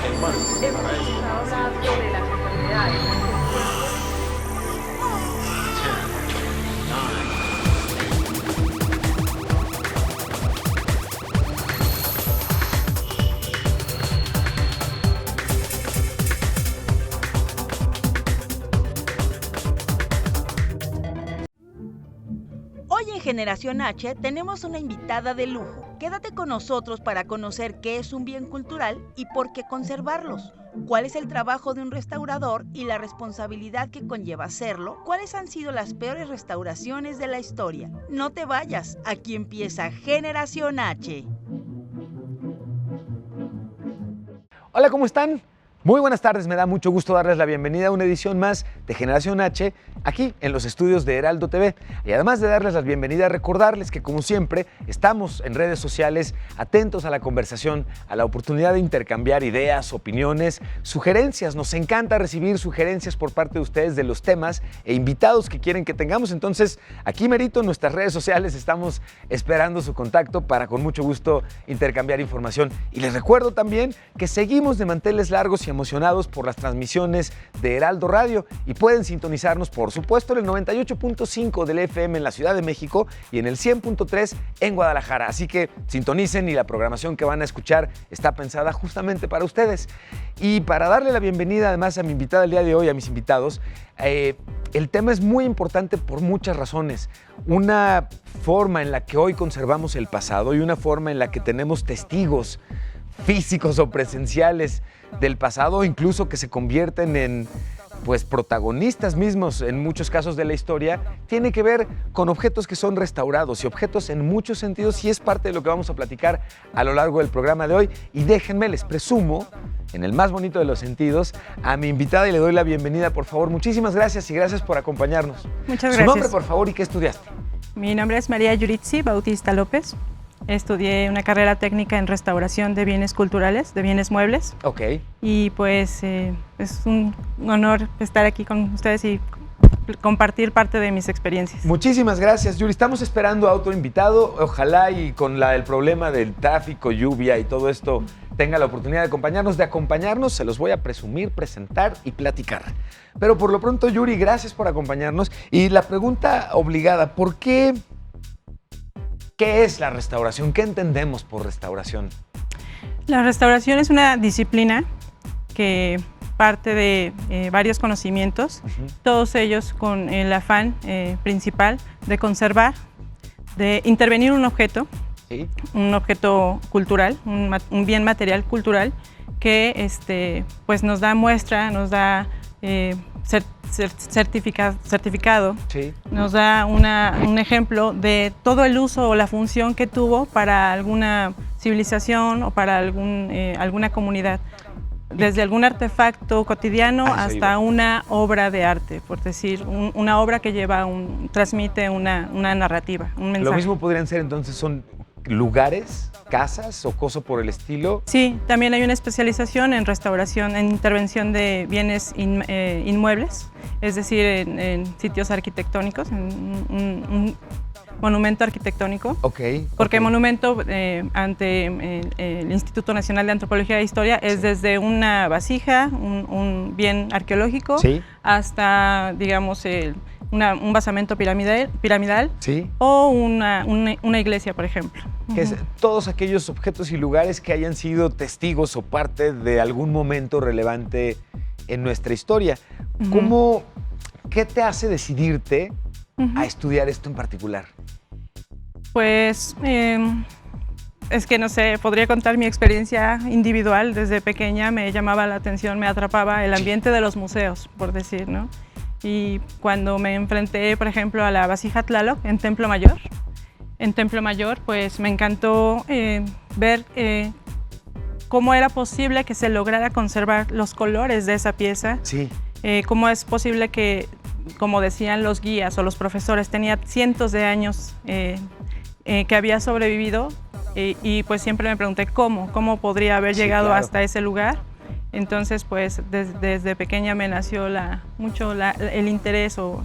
Hemos estado hablando de las enfermedades. Hoy en Generación H tenemos una invitada de lujo. Quédate con nosotros para conocer qué es un bien cultural y por qué conservarlos. ¿Cuál es el trabajo de un restaurador y la responsabilidad que conlleva hacerlo? ¿Cuáles han sido las peores restauraciones de la historia? No te vayas, aquí empieza Generación H. Hola, ¿cómo están? Muy buenas tardes, me da mucho gusto darles la bienvenida a una edición más de Generación H, aquí en los estudios de Heraldo TV. Y además de darles la bienvenida, recordarles que como siempre estamos en redes sociales, atentos a la conversación, a la oportunidad de intercambiar ideas, opiniones, sugerencias. Nos encanta recibir sugerencias por parte de ustedes de los temas e invitados que quieren que tengamos. Entonces, aquí merito en nuestras redes sociales estamos esperando su contacto para con mucho gusto intercambiar información. Y les recuerdo también que seguimos de manteles largos y emocionados por las transmisiones de Heraldo Radio y pueden sintonizarnos, por supuesto, en el 98.5 del FM en la Ciudad de México y en el 100.3 en Guadalajara. Así que sintonicen y la programación que van a escuchar está pensada justamente para ustedes. Y para darle la bienvenida además a mi invitada el día de hoy, a mis invitados, el tema es muy importante por muchas razones. Una forma en la que hoy conservamos el pasado y una forma en la que tenemos testigos físicos o presenciales del pasado, incluso que se convierten en protagonistas mismos en muchos casos de la historia, tiene que ver con objetos que son restaurados y objetos en muchos sentidos, y es parte de lo que vamos a platicar a lo largo del programa de hoy. Y déjenme, les presumo, en el más bonito de los sentidos, a mi invitada y le doy la bienvenida, por favor. Muchísimas gracias y gracias por acompañarnos. Muchas gracias. Su nombre, por favor, y qué estudiaste. Mi nombre es María Yuritsi Bautista López. Estudié una carrera técnica en restauración de bienes culturales, de bienes muebles. Ok. Y pues es un honor estar aquí con ustedes y compartir parte de mis experiencias. Muchísimas gracias, Yuri. Estamos esperando a otro invitado. Ojalá y con el problema del tráfico, lluvia y todo esto tenga la oportunidad de acompañarnos. Se los voy a presumir, presentar y platicar. Pero por lo pronto, Yuri, gracias por acompañarnos. Y la pregunta obligada, ¿por qué? ¿Qué es la restauración? ¿Qué entendemos por restauración? La restauración es una disciplina que parte de varios conocimientos, todos ellos con el afán principal de conservar, de intervenir un objeto, ¿sí? Un objeto cultural, un bien material cultural que pues nos da muestra, nos da certificado, sí. Nos da un ejemplo de todo el uso o la función que tuvo para alguna civilización o para alguna comunidad. Desde algún artefacto cotidiano hasta una obra de arte, por decir, una obra que transmite una narrativa, un mensaje. Lo mismo podrían ser entonces, son lugares, casas o cosas por el estilo. Sí, también hay una especialización en restauración, en intervención de bienes inmuebles, es decir, en sitios arquitectónicos, un monumento arquitectónico. Porque monumento ante el Instituto Nacional de Antropología e Historia es desde una vasija, un bien arqueológico, ¿sí? Hasta, digamos, un basamento piramidal, ¿sí? O una iglesia, por ejemplo. Que es todos aquellos objetos y lugares que hayan sido testigos o parte de algún momento relevante en nuestra historia. ¿Qué te hace decidirte a estudiar esto en particular? Pues es que no sé, podría contar mi experiencia individual. Desde pequeña me llamaba la atención, me atrapaba el ambiente de los museos, por decir, ¿no? Y cuando me enfrenté, por ejemplo, a la vasija Tlaloc en Templo Mayor, pues me encantó ver cómo era posible que se lograra conservar los colores de esa pieza. Sí. Cómo es posible que, como decían los guías o los profesores, tenía cientos de años que había sobrevivido, y pues siempre me pregunté cómo podría haber llegado hasta ese lugar. Entonces, pues desde pequeña me nació mucho el interés o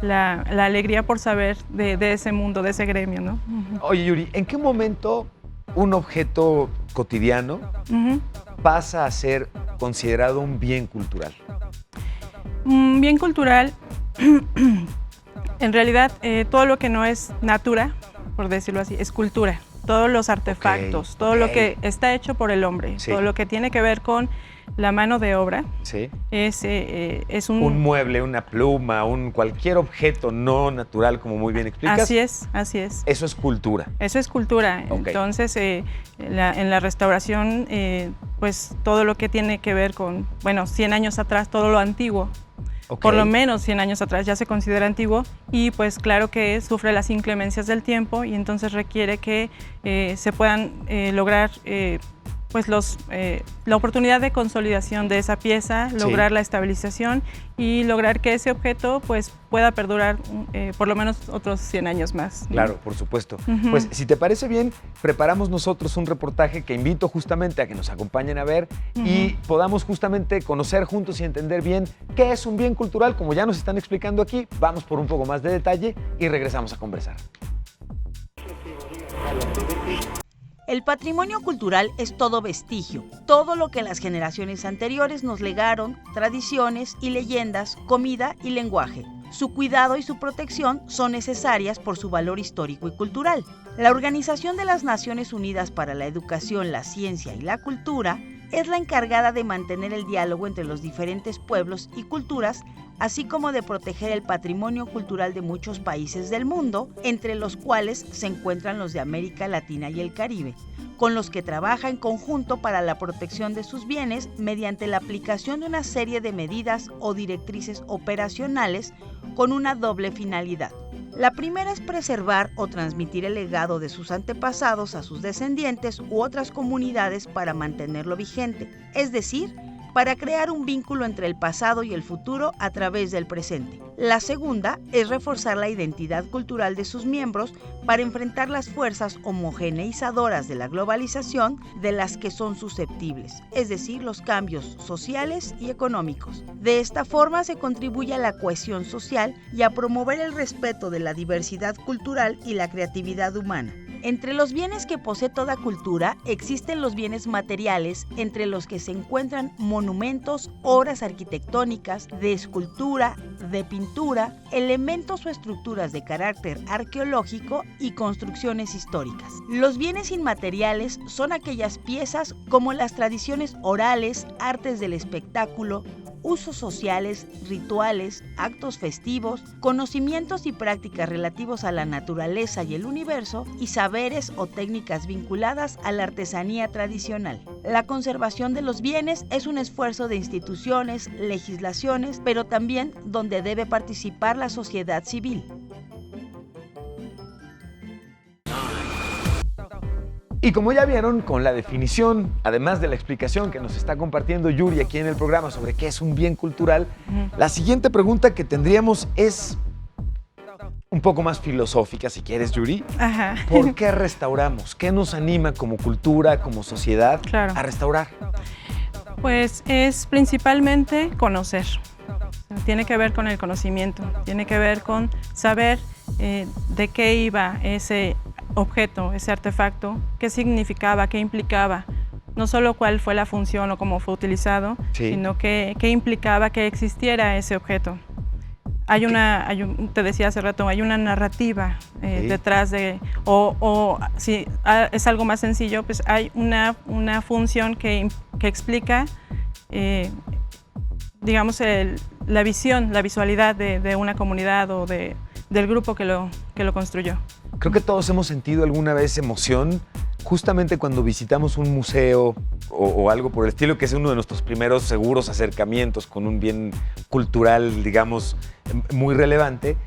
la alegría por saber de ese mundo, de ese gremio, ¿no? Oye, Yuri, ¿en qué momento un objeto cotidiano Ujú. pasa a ser considerado un bien cultural? Un bien cultural, en realidad, todo lo que no es natura, por decirlo así, es cultura. Todos los artefactos, todo lo que está hecho por el hombre, Sí. todo lo que tiene que ver con la mano de obra, Sí. es Un mueble, una pluma, cualquier objeto no natural, como muy bien explicas. Así es, así es. Eso es cultura. Eso es cultura. Ok. Entonces, en la restauración, pues todo lo que tiene que ver con, 100 años atrás, todo lo antiguo, Ok. por lo menos 100 años atrás ya se considera antiguo y pues claro que sufre las inclemencias del tiempo y entonces requiere que se puedan lograr pues la oportunidad de consolidación de esa pieza, Sí. lograr la estabilización y lograr que ese objeto pues pueda perdurar por lo menos otros 100 años más, ¿no? Claro, por supuesto. Ujú. Pues si te parece bien, preparamos nosotros un reportaje que invito justamente a que nos acompañen a ver y podamos justamente conocer juntos y entender bien qué es un bien cultural, como ya nos están explicando aquí. Vamos por un poco más de detalle y regresamos a conversar. El patrimonio cultural es todo vestigio, todo lo que las generaciones anteriores nos legaron, tradiciones y leyendas, comida y lenguaje. Su cuidado y su protección son necesarias por su valor histórico y cultural. La Organización de las Naciones Unidas para la Educación, la Ciencia y la Cultura es la encargada de mantener el diálogo entre los diferentes pueblos y culturas, así como de proteger el patrimonio cultural de muchos países del mundo, entre los cuales se encuentran los de América Latina y el Caribe, con los que trabaja en conjunto para la protección de sus bienes mediante la aplicación de una serie de medidas o directrices operacionales con una doble finalidad. La primera es preservar o transmitir el legado de sus antepasados a sus descendientes u otras comunidades para mantenerlo vigente, es decir, para crear un vínculo entre el pasado y el futuro a través del presente. La segunda es reforzar la identidad cultural de sus miembros para enfrentar las fuerzas homogeneizadoras de la globalización de las que son susceptibles, es decir, los cambios sociales y económicos. De esta forma se contribuye a la cohesión social y a promover el respeto de la diversidad cultural y la creatividad humana. Entre los bienes que posee toda cultura existen los bienes materiales, entre los que se encuentran monumentos, obras arquitectónicas, de escultura, de pintura, elementos o estructuras de carácter arqueológico y construcciones históricas. Los bienes inmateriales son aquellas piezas como las tradiciones orales, artes del espectáculo, usos sociales, rituales, actos festivos, conocimientos y prácticas relativos a la naturaleza y el universo y saberes o técnicas vinculadas a la artesanía tradicional. La conservación de los bienes es un esfuerzo de instituciones, legislaciones, pero también donde debe participar la sociedad civil. Y como ya vieron, con la definición, además de la explicación que nos está compartiendo Yuri aquí en el programa sobre qué es un bien cultural, la siguiente pregunta que tendríamos es un poco más filosófica, si quieres, Yuri. Ajá. ¿Por qué restauramos? ¿Qué nos anima como cultura, como sociedad, Claro. a restaurar? Pues es principalmente conocer. O sea, tiene que ver con el conocimiento, tiene que ver con saber de qué iba ese objeto, ese artefacto, qué significaba, qué implicaba, no solo cuál fue la función o cómo fue utilizado, Sí. sino qué implicaba que existiera ese objeto. Te decía hace rato, hay una narrativa Sí. detrás de, o si es algo más sencillo, pues hay una función que explica, digamos, la visión, la visualidad de una comunidad o del grupo que lo construyó. Creo que todos hemos sentido alguna vez emoción justamente cuando visitamos un museo o algo por el estilo, que es uno de nuestros primeros seguros acercamientos con un bien cultural, digamos, muy relevante.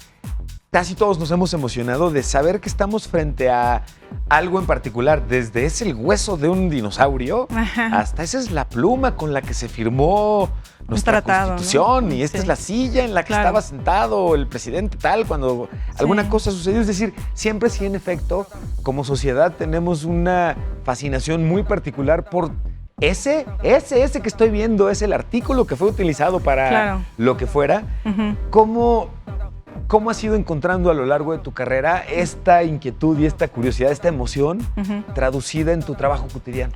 Casi todos nos hemos emocionado de saber que estamos frente a algo en particular, desde es el hueso de un dinosaurio hasta esa es la pluma con la que se firmó nuestra tratado, Constitución, ¿no? y esta Sí. es la silla en la que Claro. estaba sentado el presidente tal cuando alguna Sí. cosa sucedió. Es decir, siempre sí, en efecto, como sociedad tenemos una fascinación muy particular por ese que estoy viendo, es el artículo que fue utilizado para Claro. lo que fuera. Ujú. ¿Cómo ¿Cómo has ido encontrando a lo largo de tu carrera esta inquietud y esta curiosidad, esta emoción traducida en tu trabajo cotidiano?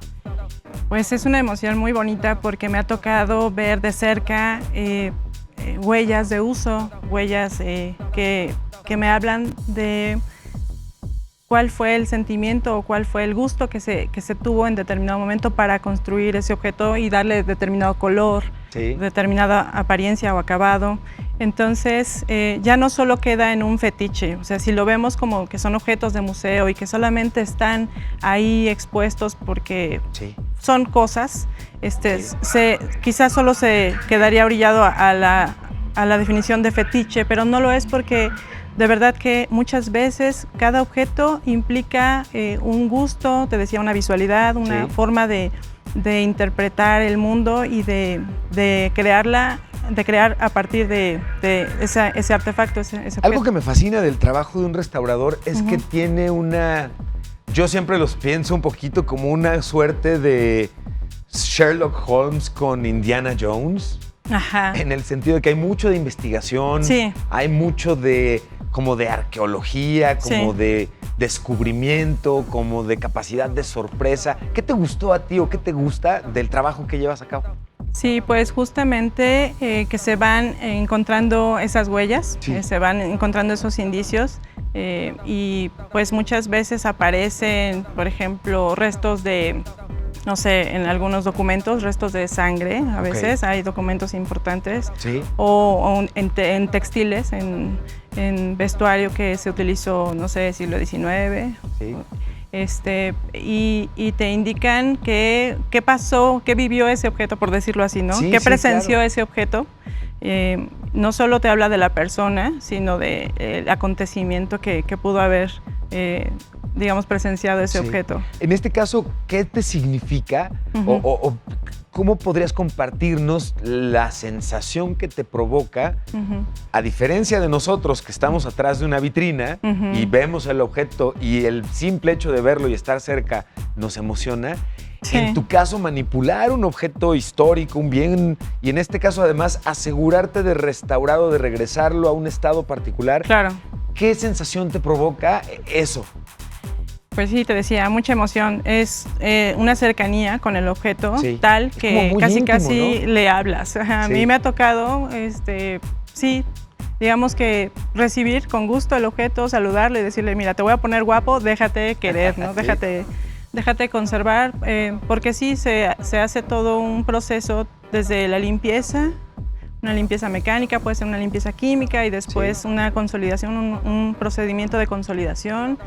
Pues es una emoción muy bonita porque me ha tocado ver de cerca huellas de uso, huellas que me hablan de cuál fue el sentimiento o cuál fue el gusto que se tuvo en determinado momento para construir ese objeto y darle determinado color, determinada apariencia o acabado. Entonces, ya no solo queda en un fetiche, o sea, si lo vemos como que son objetos de museo y que solamente están ahí expuestos porque son cosas, quizás solo se quedaría orillado a la definición de fetiche, pero no lo es porque de verdad que muchas veces cada objeto implica un gusto, te decía, una visualidad, una forma de interpretar el mundo y de crear a partir de ese artefacto, ese objeto. Algo que me fascina del trabajo de un restaurador es que tiene yo siempre los pienso un poquito como una suerte de Sherlock Holmes con Indiana Jones. Ajá. En el sentido de que hay mucho de investigación, hay mucho como de arqueología, como de descubrimiento, como de capacidad de sorpresa. ¿Qué te gustó a ti o qué te gusta del trabajo que llevas a cabo? Sí, pues justamente que se van encontrando esas huellas, se van encontrando esos indicios y pues muchas veces aparecen, por ejemplo, restos de, no sé, en algunos documentos, restos de sangre, a veces hay documentos importantes, o en textiles, en vestuario que se utilizó, no sé, siglo XIX. Y te indican qué pasó, qué vivió ese objeto, por decirlo así, ¿no? ¿Qué presenció ese objeto? No solo te habla de la persona, sino del acontecimiento que pudo haber, digamos, presenciado ese objeto. En este caso, ¿qué te significa o cómo podrías compartirnos la sensación que te provoca, a diferencia de nosotros que estamos atrás de una vitrina y vemos el objeto y el simple hecho de verlo y estar cerca nos emociona? En tu caso, manipular un objeto histórico, un bien, y en este caso además asegurarte de restaurarlo, de regresarlo a un estado particular. Claro. ¿Qué sensación te provoca eso? Pues sí, te decía, mucha emoción. Es una cercanía con el objeto tal que casi íntimo, ¿no? Le hablas. A mí me ha tocado, digamos que recibir con gusto el objeto, saludarle y decirle, mira, te voy a poner guapo, déjate querer, ¿no? Déjate conservar, porque se hace todo un proceso desde la limpieza, una limpieza mecánica, puede ser una limpieza química y después una consolidación, un procedimiento de consolidación.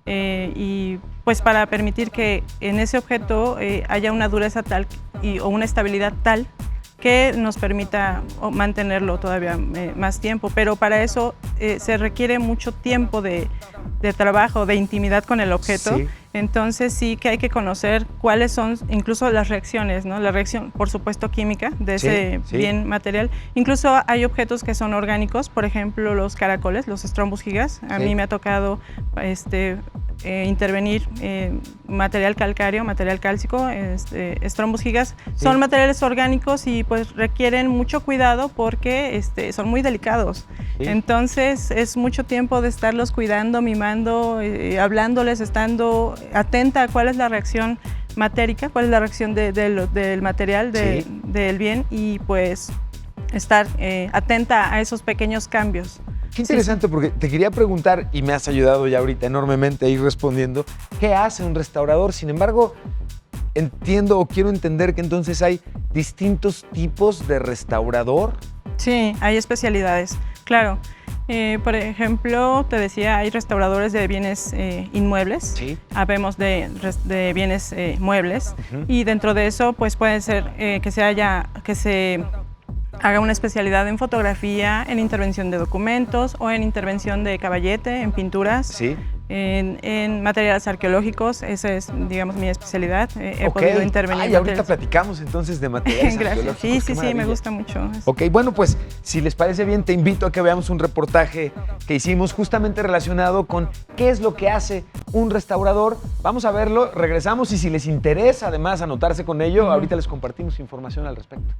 Y pues para permitir que en ese objeto haya una dureza tal o una estabilidad tal que nos permita mantenerlo todavía más tiempo, pero para eso se requiere mucho tiempo de trabajo, de intimidad con el objeto. Entonces sí que hay que conocer cuáles son incluso las reacciones, ¿no? La reacción, por supuesto, química de ese bien material. Incluso hay objetos que son orgánicos, por ejemplo, los caracoles, los Strombus gigas. A mí me ha tocado intervenir material calcáreo, material cálcico, Strombus gigas. Son materiales orgánicos y pues requieren mucho cuidado porque son muy delicados. Entonces es mucho tiempo de estarlos cuidando, mimando, hablándoles, estando atenta a cuál es la reacción matérica, cuál es la reacción del material, del bien, y pues estar atenta a esos pequeños cambios. Qué interesante, porque te quería preguntar, y me has ayudado ya ahorita enormemente a ir respondiendo, ¿qué hace un restaurador? Sin embargo, entiendo o quiero entender que entonces hay distintos tipos de restaurador. Sí, hay especialidades, claro. Por ejemplo, te decía, hay restauradores de bienes inmuebles, habemos de bienes muebles, y dentro de eso pues puede ser que se haga una especialidad en fotografía, en intervención de documentos o en intervención de caballete, en pinturas, en materiales arqueológicos. Esa es, digamos, mi especialidad. He podido intervenir en ahorita platicamos entonces de materiales arqueológicos. Sí, me gusta mucho. Ok, bueno, pues si les parece bien, te invito a que veamos un reportaje que hicimos justamente relacionado con qué es lo que hace un restaurador. Vamos a verlo, regresamos y si les interesa además anotarse con ello, ahorita les compartimos información al respecto.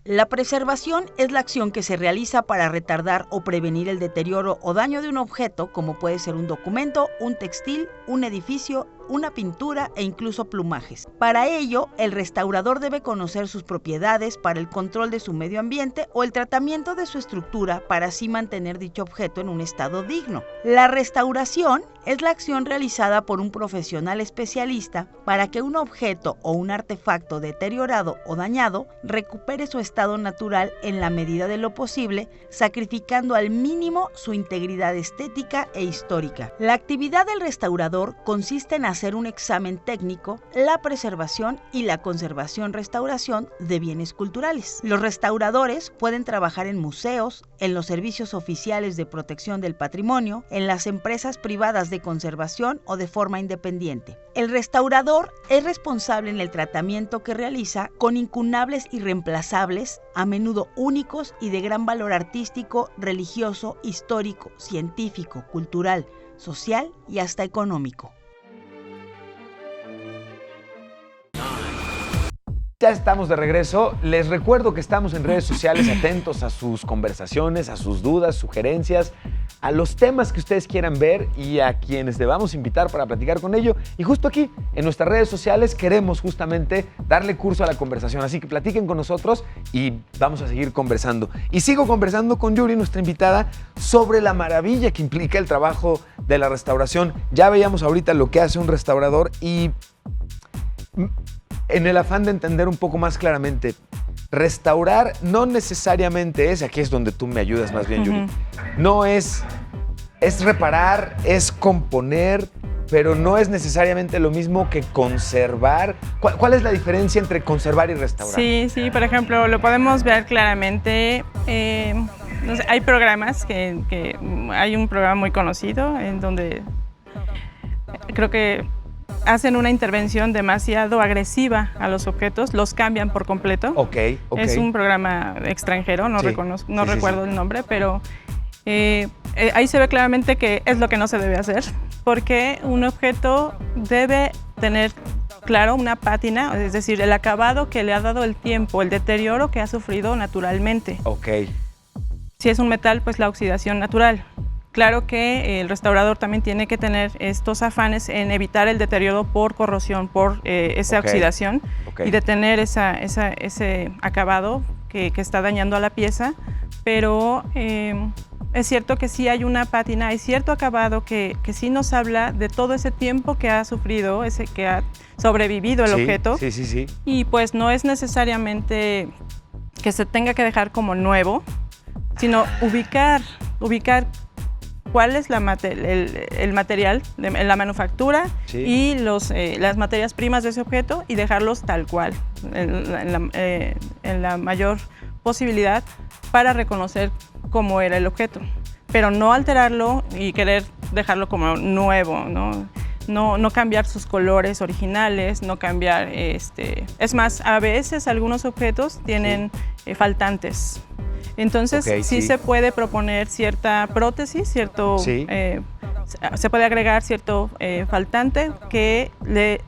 La preservación es la acción que se realiza para retardar o prevenir el deterioro o daño de un objeto, como puede ser un documento, un textil, un edificio, una pintura e incluso plumajes. Para ello, el restaurador debe conocer sus propiedades para el control de su medio ambiente o el tratamiento de su estructura para así mantener dicho objeto en un estado digno. La restauración es la acción realizada por un profesional especialista para que un objeto o un artefacto deteriorado o dañado recupere su estado natural en la medida de lo posible, sacrificando al mínimo su integridad estética e histórica. La actividad del restaurador consiste en hacer un examen técnico, la preservación y la conservación-restauración de bienes culturales. Los restauradores pueden trabajar en museos, en los servicios oficiales de protección del patrimonio, en las empresas privadas de conservación o de forma independiente. El restaurador es responsable en el tratamiento que realiza con incunables y reemplazables, a menudo únicos y de gran valor artístico, religioso, histórico, científico, cultural, social y hasta económico. Ya estamos de regreso. Les recuerdo que estamos en redes sociales, atentos a sus conversaciones, a sus dudas, sugerencias, a los temas que ustedes quieran ver y a quienes debamos invitar para platicar con ello. Y justo aquí, en nuestras redes sociales, queremos justamente darle curso a la conversación. Así que platiquen con nosotros y vamos a seguir conversando. Y sigo conversando con Yuri, nuestra invitada, sobre la maravilla que implica el trabajo de la restauración. Ya veíamos ahorita lo que hace un restaurador y en el afán de entender un poco más claramente, restaurar no necesariamente es, aquí es donde tú me ayudas más bien, Yuri, no es reparar, es componer, pero no es necesariamente lo mismo que conservar. ¿Cuál es la diferencia entre conservar y restaurar? Sí, por ejemplo, lo podemos ver claramente. No sé, hay programas hay un programa muy conocido en donde creo que hacen una intervención demasiado agresiva a los objetos, los cambian por completo. Okay. Es un programa extranjero, no recuerdo el nombre, pero ahí se ve claramente que es lo que no se debe hacer, porque un objeto debe tener claro una pátina, es decir, el acabado que le ha dado el tiempo, el deterioro que ha sufrido naturalmente. Okay. Si es un metal, pues la oxidación natural. Claro que el restaurador también tiene que tener estos afanes en evitar el deterioro por corrosión, por esa oxidación y detener ese acabado que está dañando a la pieza, pero es cierto que sí hay una pátina, hay cierto acabado que sí nos habla de todo ese tiempo que ha sufrido, que ha sobrevivido el objeto. Sí. Y pues no es necesariamente que se tenga que dejar como nuevo, sino ubicar cuál es el material, la manufactura y las materias primas de ese objeto y dejarlos tal cual, en la mayor posibilidad para reconocer cómo era el objeto, pero no alterarlo y querer dejarlo como nuevo, no cambiar sus colores originales, no cambiar, es más, a veces algunos objetos tienen faltantes. Entonces, sí se puede proponer cierta prótesis, se puede agregar cierto faltante que le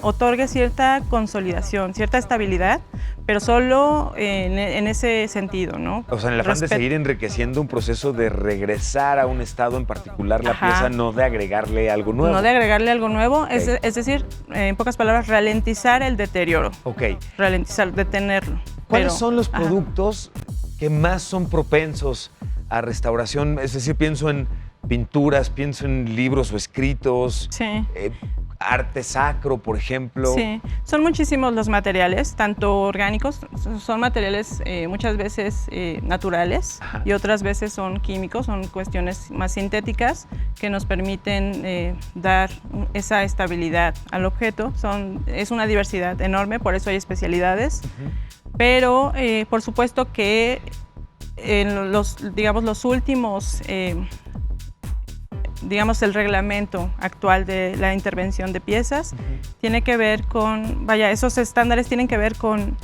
otorgue cierta consolidación, cierta estabilidad, pero solo en ese sentido, ¿no? O sea, en el afán de seguir enriqueciendo un proceso de regresar a un estado en particular la pieza, no de agregarle algo nuevo. No de agregarle algo nuevo, es decir, en pocas palabras, ralentizar el deterioro. Ralentizar, detenerlo. ¿Cuáles son los productos que más son propensos a restauración? Es decir, pienso en pinturas, pienso en libros o escritos, arte sacro, por ejemplo. Sí, son muchísimos los materiales, tanto orgánicos, son materiales muchas veces naturales y otras veces son químicos, son cuestiones más sintéticas que nos permiten dar esa estabilidad al objeto. Es una diversidad enorme, por eso hay especialidades. Pero por supuesto que en los últimos, el reglamento actual de la intervención de piezas tiene que ver con, esos estándares tienen que ver con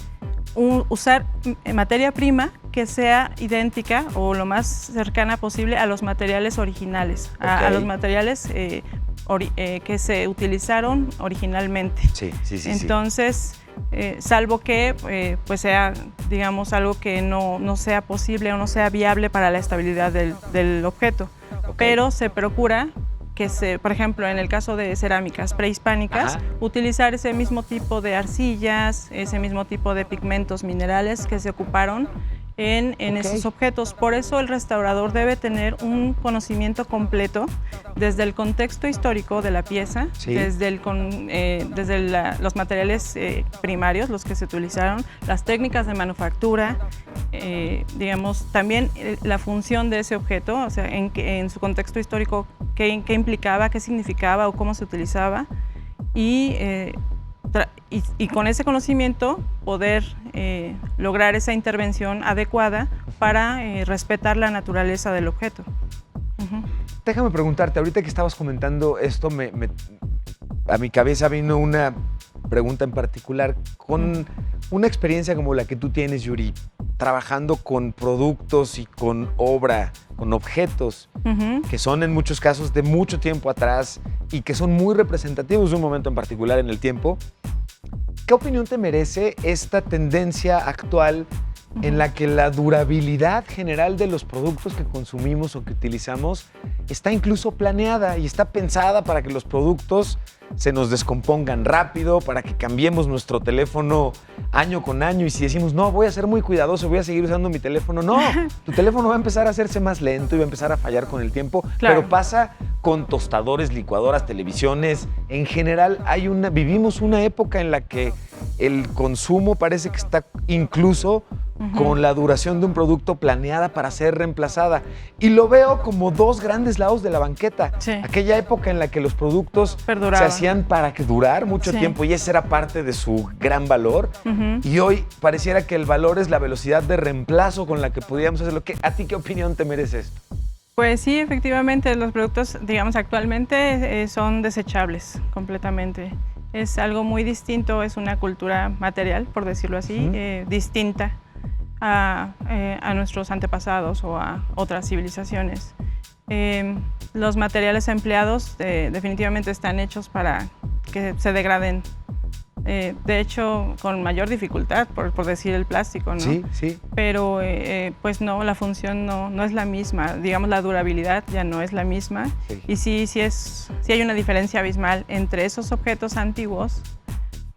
usar materia prima que sea idéntica o lo más cercana posible a los materiales originales, a los materiales que se utilizaron originalmente. Sí. Entonces, salvo que pues sea, digamos, algo que no sea posible o no sea viable para la estabilidad del objeto. Ok. Pero se procura que por ejemplo, en el caso de cerámicas prehispánicas, Ajá. utilizar ese mismo tipo de arcillas, ese mismo tipo de pigmentos minerales que se ocuparon en Ok. esos objetos. Por eso el restaurador debe tener un conocimiento completo desde el contexto histórico de la pieza, Sí. desde los materiales primarios, los que se utilizaron, las técnicas de manufactura, digamos, también la función de ese objeto, o sea, en su contexto histórico, qué implicaba, qué significaba o cómo se utilizaba, y con ese conocimiento poder lograr esa intervención adecuada para respetar la naturaleza del objeto. Ujú. Déjame preguntarte, ahorita que estabas comentando esto, a mi cabeza vino una pregunta en particular. Con una experiencia como la que tú tienes, Yuri, trabajando con productos y con obra, con objetos, Ujú. que son en muchos casos de mucho tiempo atrás y que son muy representativos de un momento en particular en el tiempo, ¿qué opinión te merece esta tendencia actual en la que la durabilidad general de los productos que consumimos o que utilizamos está incluso planeada y está pensada para que los productos se nos descompongan rápido, para que cambiemos nuestro teléfono año con año? Y si decimos, no, voy a ser muy cuidadoso, voy a seguir usando mi teléfono, no, tu teléfono va a empezar a hacerse más lento y va a empezar a fallar con el tiempo. Claro. Pero pasa con tostadores, licuadoras, televisiones. En general, vivimos una época en la que el consumo parece que está incluso con la duración de un producto planeada para ser reemplazada. Y lo veo como dos grandes lados de la banqueta. Sí. Aquella época en la que los productos se Perduraban. hacían para que durar mucho Sí. tiempo y ese era parte de su gran valor. Ujú. Y hoy pareciera que el valor es la velocidad de reemplazo con la que podíamos hacerlo. ¿A ti qué opinión te merece esto? Pues sí, efectivamente, los productos, digamos, actualmente son desechables completamente. Es algo muy distinto, es una cultura material, por decirlo así, Ujú. distinta a nuestros antepasados o a otras civilizaciones. Los materiales empleados definitivamente están hechos para que se degraden. De hecho, con mayor dificultad, por decir el plástico, ¿no? Sí, sí. Pero pues no, la función no es la misma, digamos la durabilidad ya no es la misma. Sí. Y sí hay una diferencia abismal entre esos objetos antiguos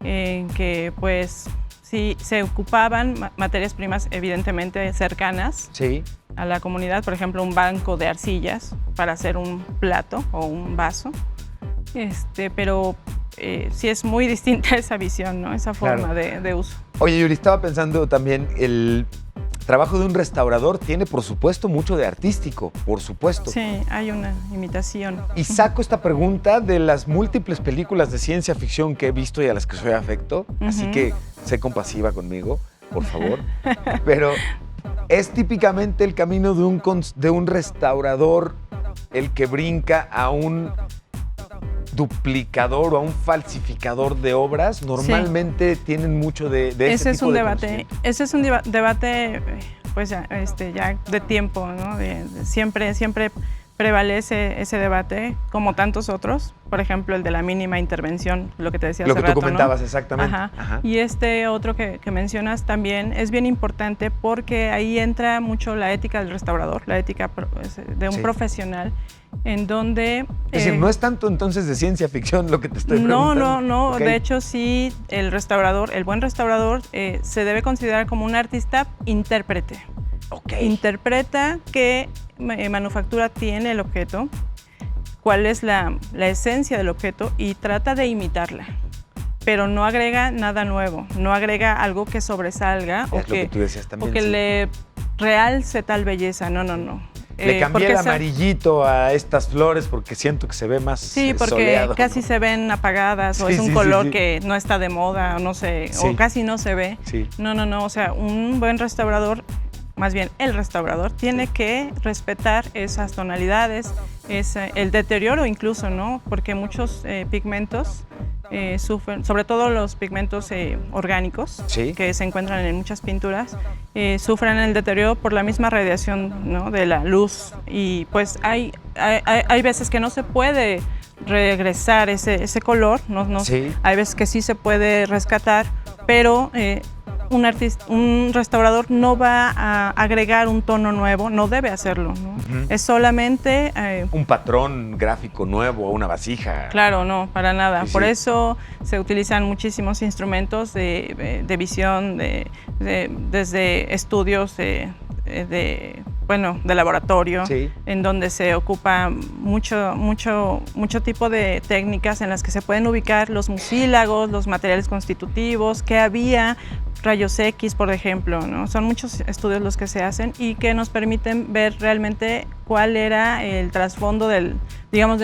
que pues sí se ocupaban materias primas evidentemente cercanas Sí. a la comunidad, por ejemplo un banco de arcillas para hacer un plato o un vaso, pero sí es muy distinta esa visión, ¿no? Esa forma de uso. Oye, Yuri, estaba pensando también, el trabajo de un restaurador tiene, por supuesto, mucho de artístico, por supuesto. Sí, hay una imitación. Y saco esta pregunta de las múltiples películas de ciencia ficción que he visto y a las que soy afecto, así que sé compasiva conmigo, por favor. Pero es típicamente el camino de un restaurador el que brinca a un duplicador o a un falsificador de obras. Normalmente tienen mucho de ese Ese es tipo un de debate. conocimiento. Ese es un debate, pues ya de tiempo, ¿no? Siempre prevalece ese debate, como tantos otros. Por ejemplo, el de la mínima intervención, lo que te decía Lo hace que tú rato, comentabas, ¿no? exactamente. Ajá. Ajá. Y este otro que mencionas también es bien importante porque ahí entra mucho la ética del restaurador, la ética de un Sí. profesional, en donde... Es decir, no es tanto entonces de ciencia ficción lo que te estoy preguntando. No. Ok. De hecho, sí, el buen restaurador se debe considerar como un artista intérprete. Ok. Interpreta qué manufactura tiene el objeto, cuál es la esencia del objeto y trata de imitarla. Pero no agrega nada nuevo, no agrega algo que sobresalga Es lo que tú decías también, o que sí. le realce tal belleza. No. Le cambié porque el amarillito a estas flores porque siento que se ve más Sí, porque soleado, casi ¿no? se ven apagadas o Sí, es un sí, color sí. que no está de moda o no sé, Sí. o casi no se ve. Sí. No, o sea, un buen restaurador, más bien el restaurador, tiene que respetar esas tonalidades, el deterioro incluso, ¿no? Porque muchos pigmentos sufren, sobre todo los pigmentos orgánicos, Sí. que se encuentran en muchas pinturas, sufren el deterioro por la misma radiación, ¿no? De la luz. Y pues hay veces que no se puede regresar ese color, Sí. hay veces que sí se puede rescatar pero un restaurador no va a agregar un tono nuevo, no debe hacerlo, ¿no? Es solamente... un patrón gráfico nuevo, una vasija. Claro, no, para nada. Sí, Por sí. eso se utilizan muchísimos instrumentos de visión, desde estudios de laboratorio, Sí. en donde se ocupa mucho tipo de técnicas en las que se pueden ubicar los mucílagos, los materiales constitutivos, que había rayos X, por ejemplo, ¿no? Son muchos estudios los que se hacen y que nos permiten ver realmente cuál era el trasfondo de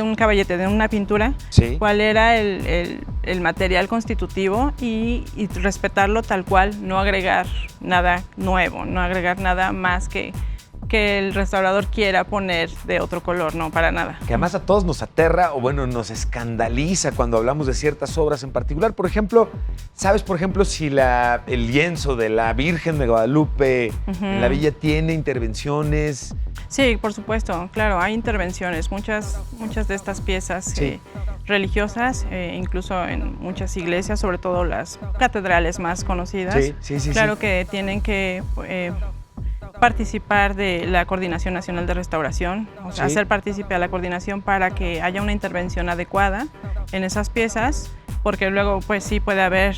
un caballete, de una pintura, Sí. cuál era el material constitutivo y respetarlo tal cual, no agregar nada nuevo, no agregar nada más que el restaurador quiera poner de otro color, no, para nada. Que además a todos nos aterra o bueno, nos escandaliza cuando hablamos de ciertas obras en particular. Por ejemplo, ¿sabes, por ejemplo, si el lienzo de la Virgen de Guadalupe en la villa tiene intervenciones? Sí, por supuesto, claro, hay intervenciones, muchas de estas piezas Sí. religiosas, incluso en muchas iglesias, sobre todo las catedrales más conocidas. Sí. Claro que tienen que participar de la Coordinación Nacional de Restauración, o sea, Sí. hacer partícipe a la coordinación para que haya una intervención adecuada en esas piezas, porque luego pues sí puede haber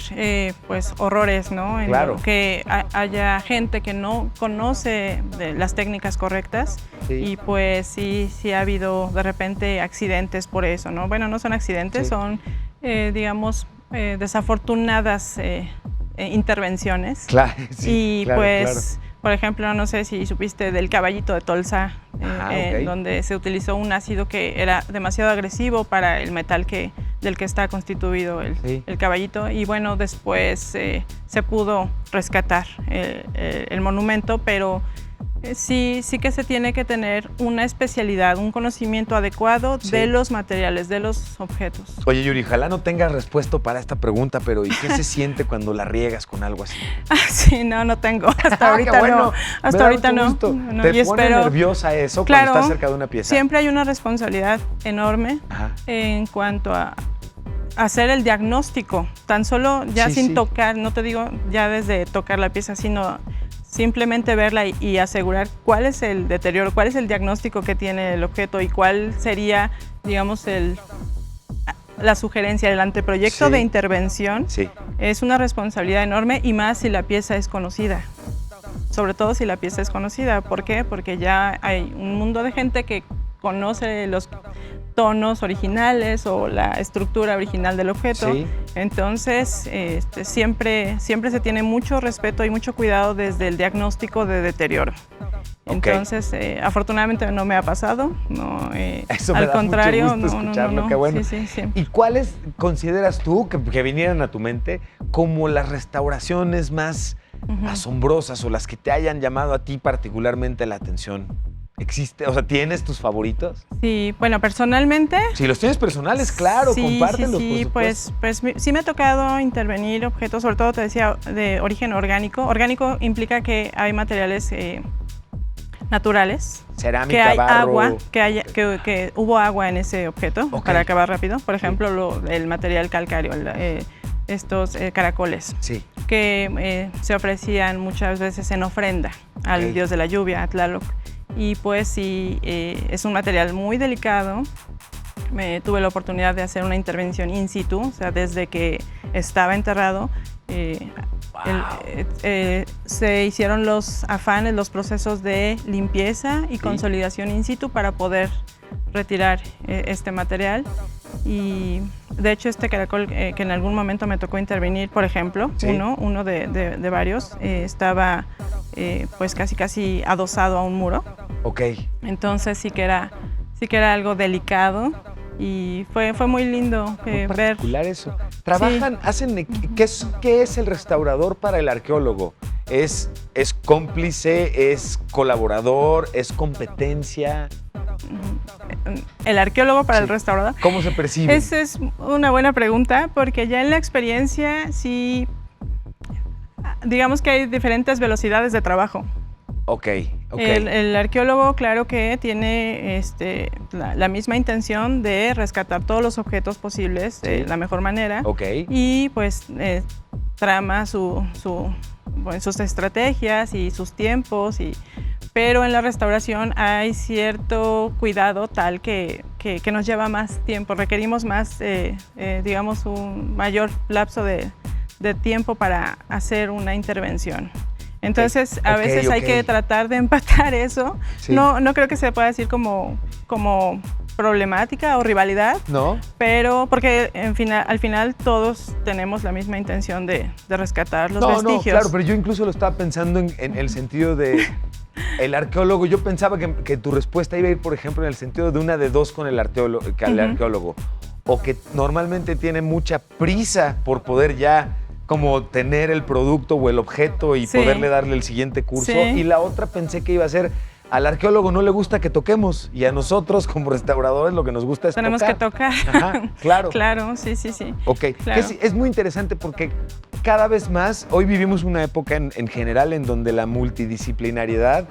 pues horrores, ¿no? Claro. Que haya gente que no conoce de las técnicas correctas Sí. y pues sí ha habido de repente accidentes por eso, ¿no? Bueno, no son accidentes, Sí. son digamos desafortunadas intervenciones. Claro, sí, Y claro, pues, por ejemplo, no sé si supiste del caballito de Tolsa, Ajá, ok. donde se utilizó un ácido que era demasiado agresivo para el metal del que está constituido Sí. el caballito. Y bueno, después se pudo rescatar el monumento, pero sí que se tiene que tener una especialidad, un conocimiento adecuado Sí. de los materiales, de los objetos. Oye, Yuri, ojalá no tengas respuesta para esta pregunta, pero ¿y qué se siente cuando la riegas con algo así? Sí, no tengo. Hasta Qué ahorita bueno, no. me Hasta da ahorita mucho no. gusto. No, ¿Te y pone espero. nerviosa eso Claro, cuando estás cerca de una pieza? Siempre hay una responsabilidad enorme Ajá. en cuanto a hacer el diagnóstico, tan solo ya Sí, sin sí. tocar, no te digo ya desde tocar la pieza, sino simplemente verla y asegurar cuál es el deterioro, cuál es el diagnóstico que tiene el objeto y cuál sería, digamos, la sugerencia, el anteproyecto Sí. de intervención. Sí. Es una responsabilidad enorme y más si la pieza es conocida. Sobre todo si la pieza es conocida. ¿Por qué? Porque ya hay un mundo de gente que conoce los tonos originales o la estructura original del objeto. Sí. Entonces, siempre se tiene mucho respeto y mucho cuidado desde el diagnóstico de deterioro. Ok. Entonces, afortunadamente no me ha pasado. No, Eso me al da contrario, mucho gusto escucharlo, qué bueno. Sí. ¿Y cuáles consideras tú que vinieran a tu mente como las restauraciones más asombrosas o las que te hayan llamado a ti particularmente la atención? ¿Existe? O sea, ¿tienes tus favoritos? Sí, bueno, personalmente... Si los tienes personales, claro, compártelos, Sí, por supuesto. pues sí me ha tocado intervenir objetos, sobre todo te decía, de origen orgánico. Orgánico implica que hay materiales naturales, Cerámica, que hay barro. agua, que hubo agua en ese objeto, Ok. para acabar rápido. Por ejemplo, el material calcáreo, estos caracoles, Sí. que se ofrecían muchas veces en ofrenda al Ok. dios de la lluvia, a Tlaloc. Y pues sí, es un material muy delicado. Tuve la oportunidad de hacer una intervención in situ, o sea, desde que estaba enterrado. Se hicieron los afanes, los procesos de limpieza y consolidación in situ para poder retirar este material. Y de hecho este caracol que en algún momento me tocó intervenir, por ejemplo, Sí. uno de varios, estaba pues casi adosado a un muro. Ok. Entonces sí que era algo delicado y fue muy lindo Muy ver. particular eso. Trabajan, hacen, ¿qué es el restaurador para el arqueólogo? ¿Es cómplice, es colaborador, es competencia? El arqueólogo para Sí. el restaurador. ¿Cómo se percibe? Esa es una buena pregunta, porque ya en la experiencia sí, digamos que hay diferentes velocidades de trabajo. Ok. El arqueólogo, claro que tiene la misma intención de rescatar todos los objetos posibles de Sí. la mejor manera. Ok. Y pues trama, bueno, sus estrategias y sus tiempos, pero en la restauración hay cierto cuidado tal que nos lleva más tiempo, requerimos más, digamos, un mayor lapso de tiempo para hacer una intervención. Entonces, a veces hay que tratar de empatar eso. Sí. No creo que se pueda decir como problemática o rivalidad, ¿no? Pero porque al final todos tenemos la misma intención de rescatar los vestigios. No, claro, pero yo incluso lo estaba pensando en el sentido de el arqueólogo. Yo pensaba que tu respuesta iba a ir, por ejemplo, en el sentido de una de dos con el arqueólogo, o que normalmente tiene mucha prisa por poder ya como tener el producto o el objeto y poderle darle el siguiente curso. Y la otra pensé que iba a ser, al arqueólogo no le gusta que toquemos y a nosotros como restauradores lo que nos gusta es Tenemos que tocar. Ajá, claro. Claro, sí. Ok, claro. Es muy interesante porque cada vez más, hoy vivimos una época en general en donde la multidisciplinariedad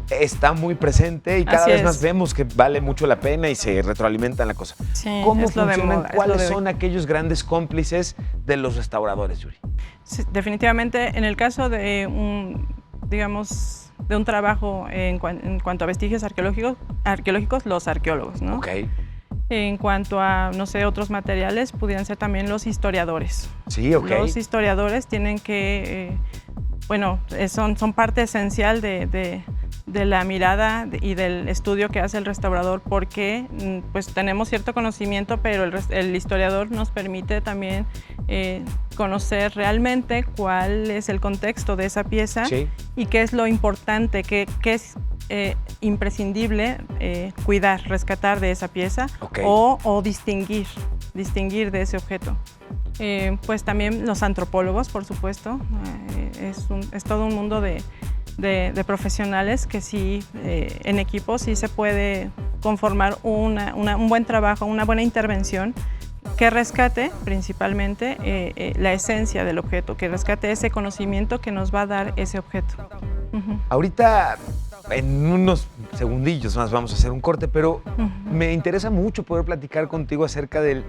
está muy presente y cada vez más vemos que vale mucho la pena y se retroalimenta en la cosa. Sí, ¿Cómo funcionan? ¿Cuáles son aquellos grandes cómplices de los restauradores, Yuri? Sí, definitivamente, en el caso de un trabajo en cuanto a vestigios arqueológicos, los arqueólogos, ¿no? Okay. En cuanto a, no sé, otros materiales, pudieran ser también los historiadores. Sí, ok. Los historiadores tienen que, son parte esencial de la mirada y del estudio que hace el restaurador, porque pues tenemos cierto conocimiento, pero el historiador nos permite también conocer realmente cuál es el contexto de esa pieza y qué es lo importante, qué es imprescindible cuidar, rescatar de esa pieza o distinguir de ese objeto. Pues también los antropólogos, por supuesto, es todo un mundo de profesionales que sí, en equipo sí se puede conformar un buen trabajo, una buena intervención que rescate principalmente la esencia del objeto, que rescate ese conocimiento que nos va a dar ese objeto. Ahorita, en unos segundillos más vamos a hacer un corte, pero me interesa mucho poder platicar contigo acerca del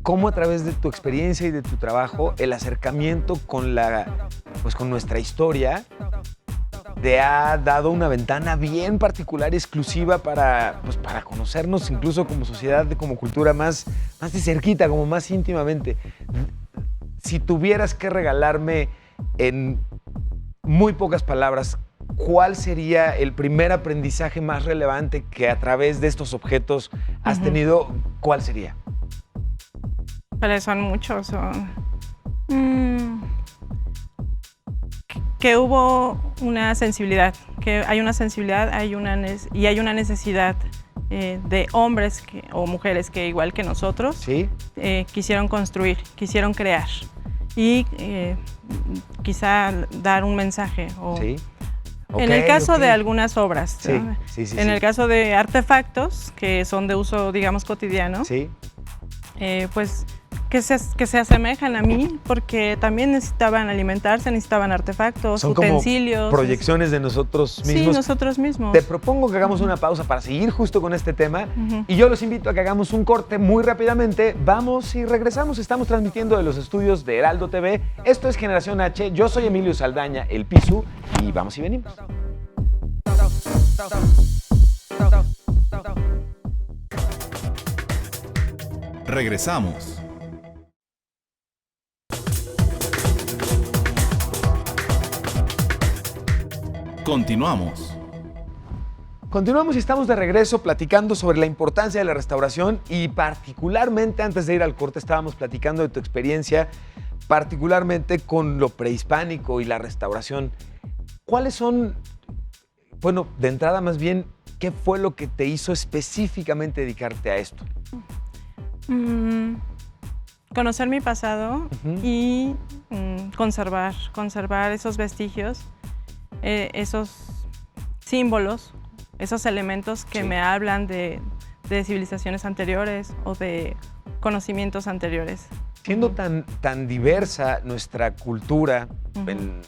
cómo a través de tu experiencia y de tu trabajo, el acercamiento con nuestra historia te ha dado una ventana bien particular y exclusiva para conocernos incluso como sociedad, como cultura más de cerquita, como más íntimamente. Si tuvieras que regalarme en muy pocas palabras, ¿cuál sería el primer aprendizaje más relevante que a través de estos objetos has tenido? ¿Cuál sería? Pero son muchos. Que hubo una sensibilidad, que hay una sensibilidad hay una necesidad de hombres o mujeres que, igual que nosotros, quisieron construir, quisieron crear y quizá dar un mensaje. En el caso de algunas obras, ¿no? En el caso de artefactos que son de uso, digamos, cotidiano, pues que se asemejan a mí, porque también necesitaban alimentarse, necesitaban artefactos, utensilios. Como proyecciones de nosotros mismos. Sí, nosotros mismos. Te propongo que hagamos una pausa para seguir justo con este tema y yo los invito a que hagamos un corte muy rápidamente. Vamos y regresamos. Estamos transmitiendo de los estudios de Heraldo TV. Esto es Generación H. Yo soy Emilio Saldaña, el Pisu, y vamos y venimos. Regresamos. Continuamos. Continuamos y estamos de regreso platicando sobre la importancia de la restauración y particularmente antes de ir al corte estábamos platicando de tu experiencia, particularmente con lo prehispánico y la restauración. ¿Cuáles son, de entrada más bien, qué fue lo que te hizo específicamente dedicarte a esto? Conocer mi pasado y conservar esos vestigios, esos símbolos, esos elementos que me hablan de civilizaciones anteriores o de conocimientos anteriores. Siendo tan diversa nuestra cultura